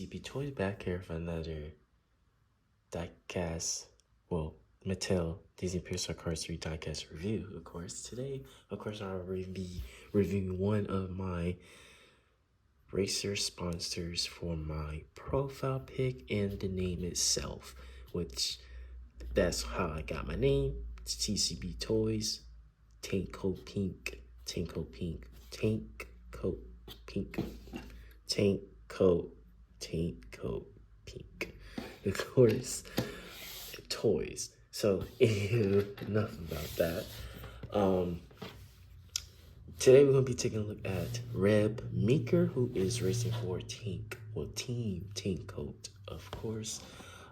TCP Toys back here for another Diecast, well, Mattel Disney Pixar Cars 3 Diecast review, of course. Today, of course, I'll be reviewing one of my racer sponsors for my profile pic and the name itself, which that's how I got my name. It's TCP Toys, Tank Coat Pink, Tank Coat Pink, Tank Coat Pink, Tank Coat, Tank Coat Pink. Of course, toys. So, enough about that. Today we're gonna be taking a look at Meeker, who is racing for Team Tank Coat, of course.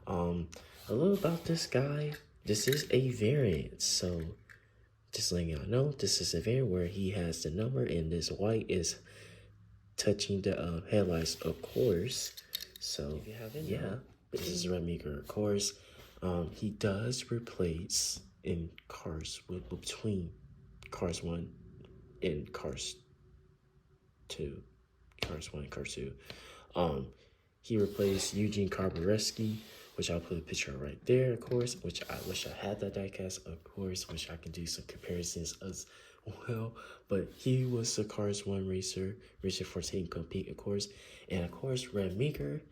A little about this guy. This is a variant, so just letting y'all know, this is a variant where he has the number, and this white is touching the headlights, of course. So yeah, this is Meeker, of course. He does replace in cars between Cars 1 and Cars 2. Cars 1 and Cars 2. He replaced Eugene Carbareski, which I'll put a picture right there, of course, which I wish I had that diecast, of course, which I can do some comparisons as well. But he was a Cars 1 racer for Team Compete, of course. And of course, Meeker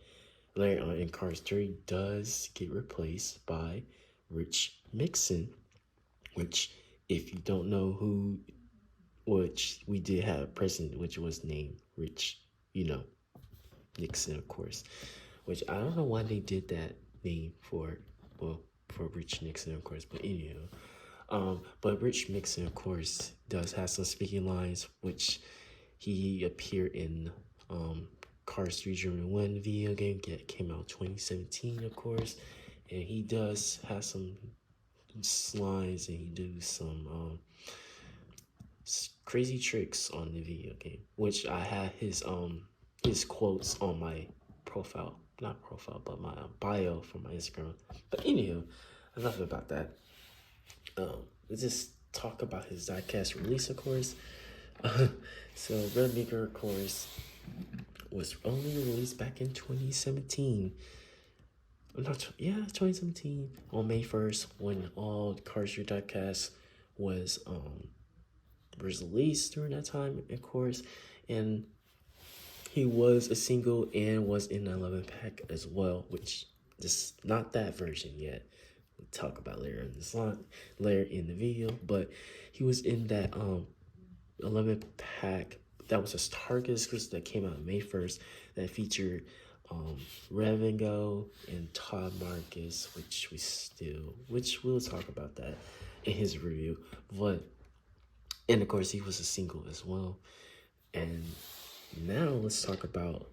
later on in Cars 3 does get replaced by Rich Mixon, which, if you don't know who, which we did have a president, which was named Rich, Nixon, of course, which I don't know why they did that name for Rich Nixon, of course, but anyhow, but Rich Mixon, of course, does have some speaking lines, which he appeared in Cars 3 German 1 video game that came out 2017, of course, and he does have some lines, and he do some crazy tricks on the video game, which I have his quotes on my profile, not profile, but my bio for my Instagram. But anywho, enough about that. Let's just talk about his diecast release, of course. So Meeker, of course, was only released back in 2017. 2017 on May 1st, when all Cars 3 diecast was released during that time, of course, and he was a single and was in the 11 pack as well, which is not that version yet. We'll talk about later in this later in the video, but he was in that 11 pack that was a Target exclusive that came out May 1st that featured Revengo and Todd Marcus, which we'll talk about that in his review. And of course, he was a single as well. And now let's talk about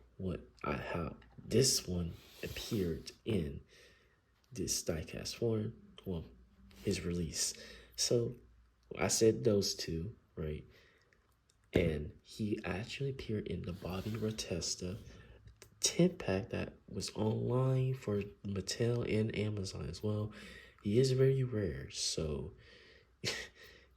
how this one appeared in this diecast form. Well, his release. So I said those two, right? And he actually appeared in the Bobby Rotesta 10-pack that was online for Mattel and Amazon as well. He is very rare, so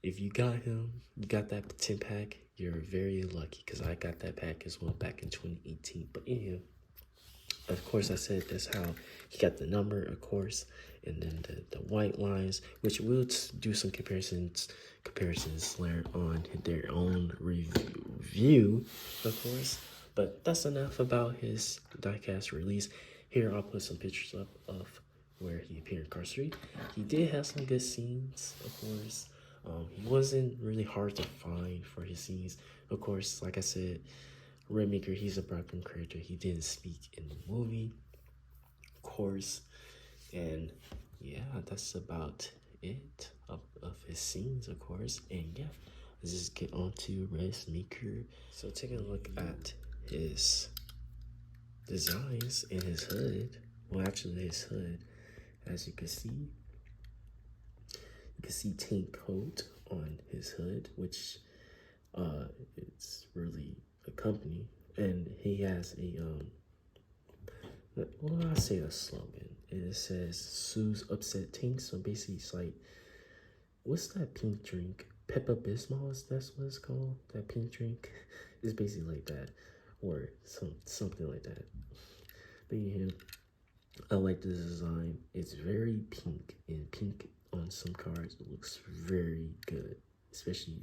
if you got him, you got that 10-pack, you're very lucky, because I got that pack as well back in 2018. But anyhow, of course, I said that's how he got the number, of course, and then the white lines, which we'll do some comparisons later on in their own review, of course. But that's enough about his diecast release. Here, I'll put some pictures up of where he appeared in Cars 3. He did have some good scenes, of course. He wasn't really hard to find for his scenes. Of course, like I said, Meeker, he's a background character. He didn't speak in the movie, of course. And yeah, that's about it of his scenes, of course. And yeah, let's just get on to Meeker. So taking a look at his designs in his hood. Well, actually his hood, as you can see Tank Coat on his hood, which it's really a company, and he has a I say a slogan. It says Sue's Upset Tank. So basically it's like, what's that pink drink? Peppa Bismol, that's what it's called. That pink drink. It's basically like that, or something like that. But yeah, I like this design. It's very pink, and pink on some cars it looks very good, especially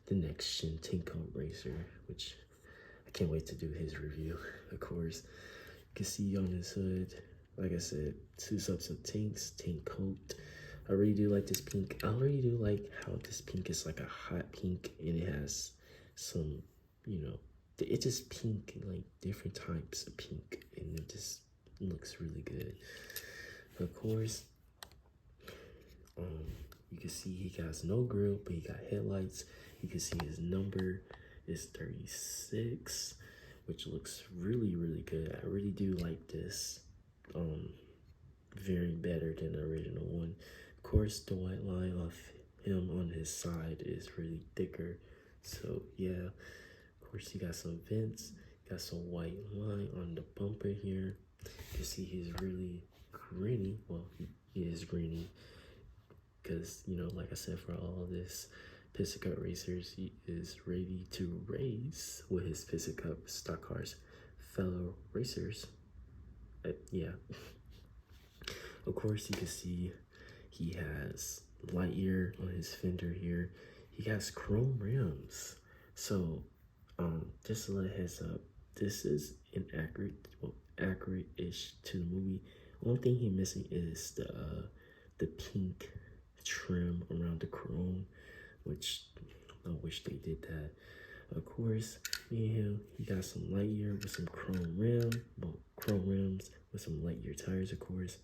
the next gen tank coat racer, which I can't wait to do his review. Of course, you can see on his hood, like I said, two subs of tanks, tank coat. I really do like this pink. I really do like how this pink is like a hot pink, and it has some, you know, it's just pink, like different types of pink, and it just looks really good. Of course, you can see he got no grill, but he got headlights. You can see his number is 36, which looks really, really good. I really do like this very better than the original one. Of course, the white line of him on his side is really thicker. So yeah, of course he got some vents, got some white line on the bumper here. You can see he's really greeny. Well, he is greeny because, you know, like I said, for all of this Pixar Cup racers, he is ready to race with his Pixar Cup stock cars fellow racers. Yeah. Of course, you can see he has Lightyear on his fender here. He has chrome rims. So, just a little heads up, this is inaccurate, well, accurate-ish to the movie. One thing he's missing is the pink trim around the chrome, which I wish they did that. Of course, me and him, he got some Lightyear with some chrome rims with some Lightyear tires, of course.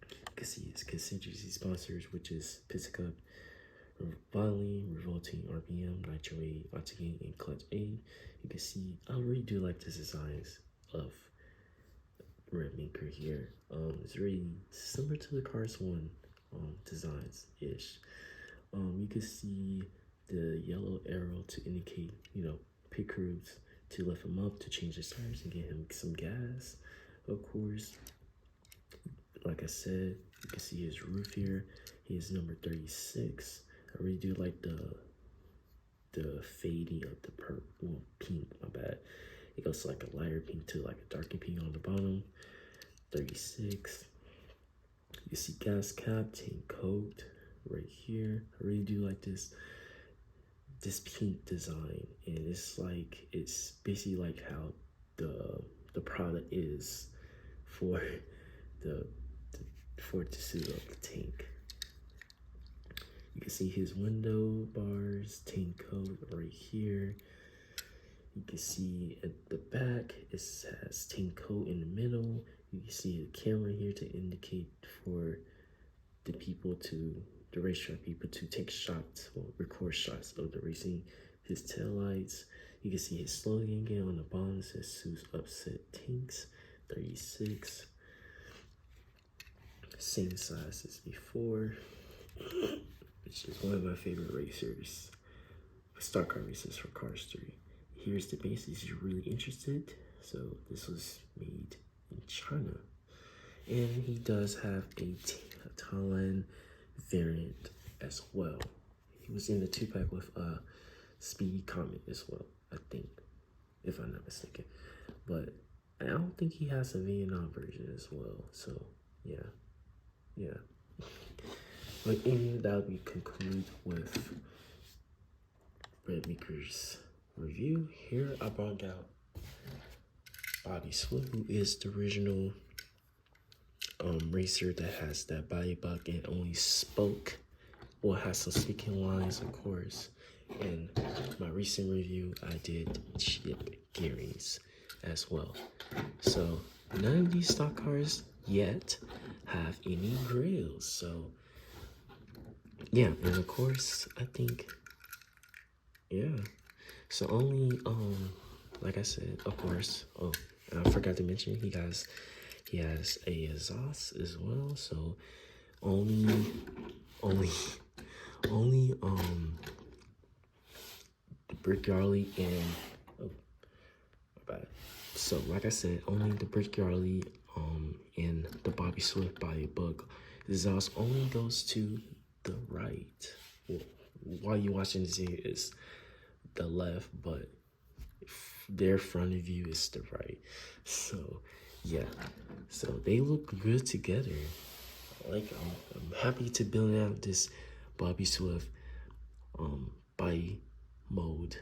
You can see his contingency sponsors, which is Pixar Cup, Violin, Revolting, RPM, Nitro 8, Octane, and Clutch 8. You can see I really do like the designs of Red Meeker here. It's really similar to the Cars 1 designs-ish. You can see the yellow arrow to indicate, you know, pit crews to lift him up, to change his tires and get him some gas. Of course, like I said, you can see his roof here. He is number 36. I really do like the fading of the purple, pink, my bad. It goes like a lighter pink to like a darker pink on the bottom. 36. You see gas cap, tank coat right here. I really do like this pink design, and it's like, it's basically like how the product is for for it to suit up the tank. You can see his window bars, tank coat right here. You can see at the back, it has tank coat in the middle. You can see the camera here to indicate for the racetrack people to take shots, or record shots of the racing. His taillights. You can see his slogan again on the bottom. It says Sue's Upset Tanks, 36. Same size as before, which is one of my favorite racers, stock car racers for Cars 3. Here's the base if you're really interested. So this was made in China. And he does have a Thailand variant as well. He was in the 2-pack with Speedy Comet as well, I think, if I'm not mistaken. But I don't think he has a Vietnam version as well. So yeah. But anyway, that we conclude with Red Meeker's review. Here I brought out Bobby Swift, who is the original racer that has that body buck and only spoke, well, has some speaking lines, of course. In my recent review, I did chip gearings as well. So none of these stock cars yet have any grills. So yeah, and of course, I think, yeah. So only like I said, of course. Oh, and I forgot to mention he has a exhaust as well. So only the Brickyardi and my bad. So like I said, only the Brickyardi and the Bobby Swift body book exhaust only goes to the right. Well, while you're watching this video is the left, but their front view is the right. So yeah, so they look good together. Like I'm happy to build out this Bobby Swift body mode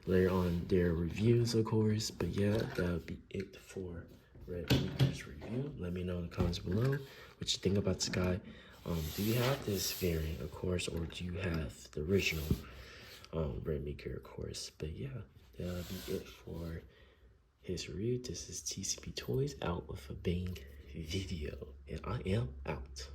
later on their reviews, of course. But yeah, that would be it for Red Meeker's review. Let me know in the comments below what you think about this guy. Do you have this variant, of course, or do you have the original Red Meeker, of course? But yeah, that'll be it for his review. This is TCP Toys out with a bang video, and I am out.